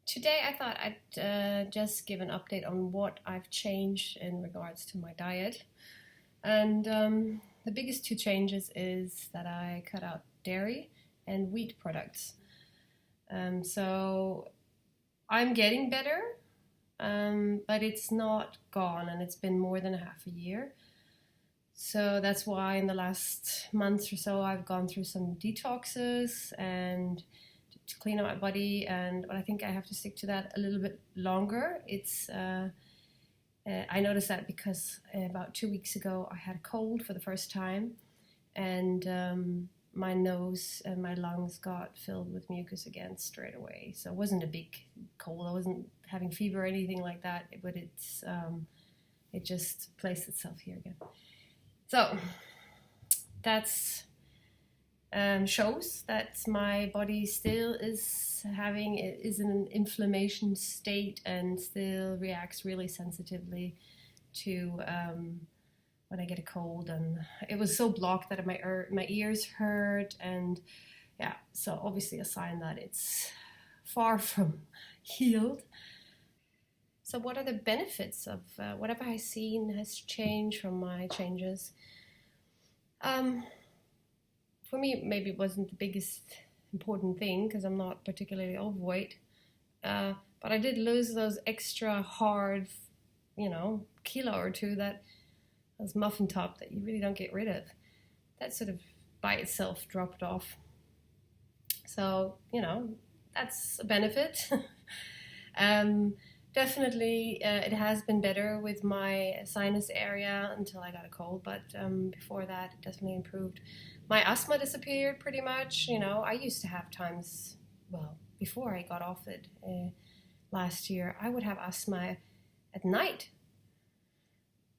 Today I thought I'd just give an update on what I've changed in regards to my diet. And the biggest two changes is that I cut out dairy and wheat products. So I'm getting better, but it's not gone, and it's been more than a half a year. So that's why in the last month or so I've gone through some detoxes and to clean out my body, and I think I have to stick to that a little bit longer. I noticed that because about 2 weeks ago I had a cold for the first time, and my nose and my lungs got filled with mucus again straight away. So it wasn't a big cold. I wasn't having fever or anything like that, but it just placed itself here again. So that's shows that my body still is in an inflammation state and still reacts really sensitively to when I get a cold. And it was so blocked that my ears hurt, and yeah, so obviously a sign that it's far from healed. So what are the benefits of whatever I've seen has changed from my changes? For me, maybe it wasn't the biggest important thing because I'm not particularly overweight. But I did lose those extra hard, kilo or two, that those muffin top that you really don't get rid of. That sort of by itself dropped off. So, that's a benefit. Definitely, it has been better with my sinus area until I got a cold, but before that, it definitely improved. My asthma disappeared pretty much. I used to have times, before I got off it last year, I would have asthma at night.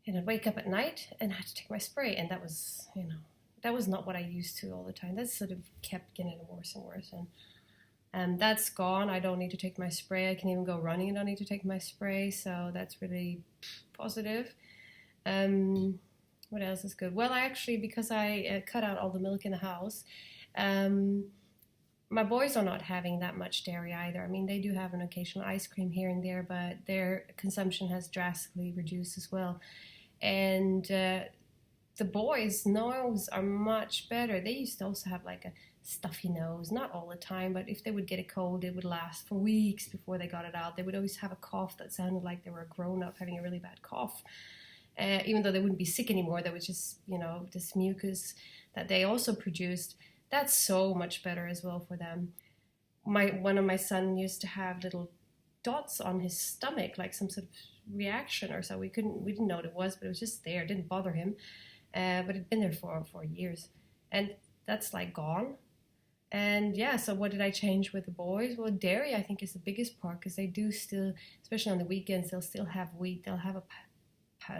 And I'd wake up at night and I had to take my spray, and that was not what I used to all the time. That sort of kept getting worse and worse, and that's gone. I don't need to take my spray. I can even go running and don't need to take my spray, so that's really positive. What else is good? Well, because I cut out all the milk in the house, my boys are not having that much dairy either. I mean, they do have an occasional ice cream here and there, but their consumption has drastically reduced as well. And the boys' nose are much better. They used to also have like a stuffy nose, not all the time, but if they would get a cold, it would last for weeks before they got it out. They would always have a cough that sounded like they were a grown-up having a really bad cough. Even though they wouldn't be sick anymore, there was just, this mucus that they also produced. That's so much better as well for them. One of my sons used to have little dots on his stomach, like some sort of reaction or so. We didn't know what it was, but it was just there. It didn't bother him, but it'd been there for years, and that's like gone. And yeah, so what did I change with the boys? Well, dairy I think is the biggest part, because they do still, especially on the weekends, they'll still have wheat. They'll have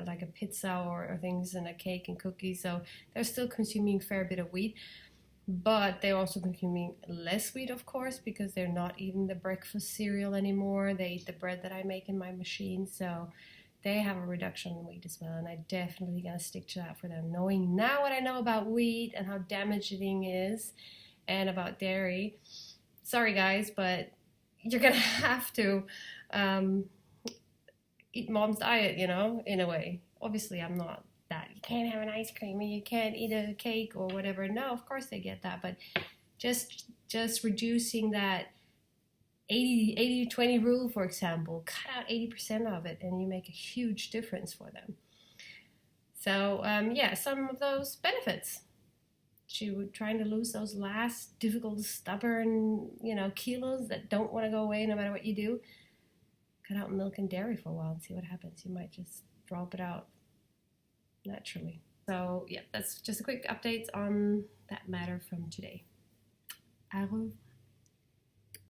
like a pizza or things and a cake and cookies. So they're still consuming a fair bit of wheat, but they're also consuming less wheat, of course, because they're not eating the breakfast cereal anymore. They eat the bread that I make in my machine. So they have a reduction in wheat as well, and I definitely gonna stick to that for them, knowing now what I know about wheat and how damaging it is, and about dairy. Sorry guys, but you're gonna have to eat mom's diet, in a way. Obviously I'm not that. You can't have an ice cream, or you can't eat a cake or whatever. No, of course they get that, but just reducing that 80-20 rule, for example. Cut out 80% of it and you make a huge difference for them. So some of those benefits. Trying to lose those last difficult, stubborn, kilos that don't want to go away no matter what you do. Cut out milk and dairy for a while and see what happens. You might just drop it out naturally. So yeah, that's just a quick update on that matter from today. Au revoir.